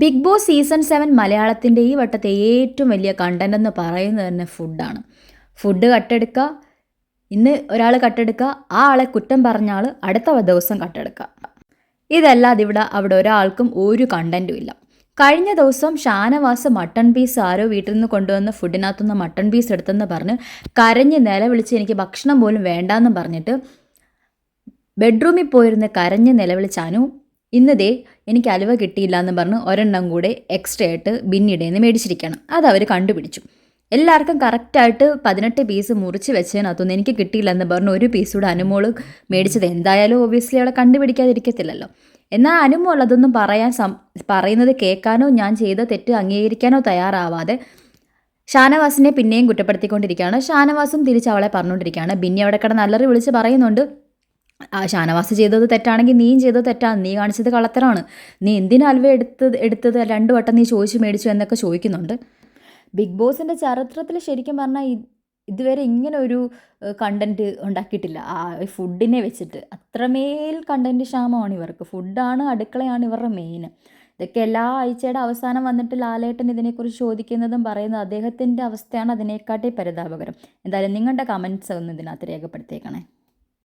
Big boss season 7 മലയാളത്തിൻ്റെ ഈ വട്ടത്തെ ഏറ്റവും വലിയ കണ്ടന്റ് എന്ന് പറയുന്നത് തന്നെ ഫുഡാണ്. ഫുഡ് കട്ടെടുക്കുക, ഇന്ന് ഒരാൾ കട്ടെടുക്കുക, ആ ആളെ കുറ്റം പറഞ്ഞ ആൾ അടുത്ത ദിവസം കട്ടെടുക്കുക. ഇതല്ലാതെ അവിടെ ഒരാൾക്കും ഒരു കണ്ടന്റും ഇല്ല. കഴിഞ്ഞ ദിവസം ഷാനവാസ് മട്ടൺ പീസ് ആരോ വീട്ടിൽ നിന്ന് കൊണ്ടുവന്ന ഫുഡിനകത്തുനിന്ന് മട്ടൺ പീസ് എടുത്തെന്ന് പറഞ്ഞ് കരഞ്ഞ് നിലവിളിച്ച് എനിക്ക് ഭക്ഷണം പോലും വേണ്ടാന്ന് പറഞ്ഞിട്ട് ബെഡ്റൂമിൽ പോയിരുന്ന് കരഞ്ഞ് നിലവിളിച്ച അനു ഇന്ന് ദേ എനിക്ക് അലുവ കിട്ടിയില്ല എന്ന് പറഞ്ഞ് ഒരെണ്ണം കൂടെ എക്സ്ട്രാ ആയിട്ട് ബിന്നിടേന്ന് മേടിച്ചിരിക്കണം. അത് അവർ കണ്ടുപിടിച്ചു. എല്ലാവർക്കും കറക്റ്റായിട്ട് 18 പീസ് മുറിച്ച് വെച്ചതിനകത്തൊന്നും എനിക്ക് കിട്ടിയില്ല എന്ന് പറഞ്ഞ് ഒരു പീസ് കൂടെ അനുമോൾ മേടിച്ചത് എന്തായാലും ഒബ്വിയസ്ലി അവിടെ കണ്ടുപിടിക്കാതിരിക്കത്തില്ലല്ലോ. എന്നാൽ അനുമോൾ അതൊന്നും പറയുന്നത് കേൾക്കാനോ ഞാൻ ചെയ്ത തെറ്റ് അംഗീകരിക്കാനോ തയ്യാറാവാതെ ഷാനവാസിനെ പിന്നെയും കുറ്റപ്പെടുത്തിക്കൊണ്ടിരിക്കുകയാണ്. ഷാനവാസും തിരിച്ച് അവളെ പറഞ്ഞുകൊണ്ടിരിക്കുകയാണ്. ബിന്നി അവിടെ കിടന്ന് അലറി വിളിച്ച് പറയുന്നുണ്ട്, ഷാനവാസ് ചെയ്തത് തെറ്റാണെങ്കിൽ നീയും ചെയ്തത് തെറ്റാണ്, നീ കാണിച്ചത് കള്ളത്തരമാണ്, നീ എന്തിനാ അൽവ എടുത്തത് 2 വട്ടം നീ ചോദിച്ചു മേടിച്ചു എന്നൊക്കെ ചോദിക്കുന്നുണ്ട്. ബിഗ് ബോസിൻ്റെ ചരിത്രത്തിൽ ശരിക്കും പറഞ്ഞാൽ ഇതുവരെ ഇങ്ങനെ ഒരു കണ്ടൻറ്റ് ഉണ്ടാക്കിയിട്ടില്ല. ആ ഫുഡിനെ വെച്ചിട്ട് അത്രമേൽ കണ്ടൻറ്റ് ക്ഷാമമാണ് ഇവർക്ക്. ഫുഡാണ്, അടുക്കളയാണ് ഇവരുടെ മെയിൻ. ഇതൊക്കെ എല്ലാ ആഴ്ചയുടെ അവസാനം വന്നിട്ട് ലാലേട്ടൻ ഇതിനെക്കുറിച്ച് ചോദിക്കുന്നതും പറയുന്നത് അദ്ദേഹത്തിൻ്റെ അവസ്ഥയാണ് അതിനെക്കാട്ടി പരിതാപകരം. എന്തായാലും നിങ്ങളുടെ കമൻറ്റ്സ് ഒന്ന് ഇതിനകത്ത് രേഖപ്പെടുത്തിയേക്കണേ.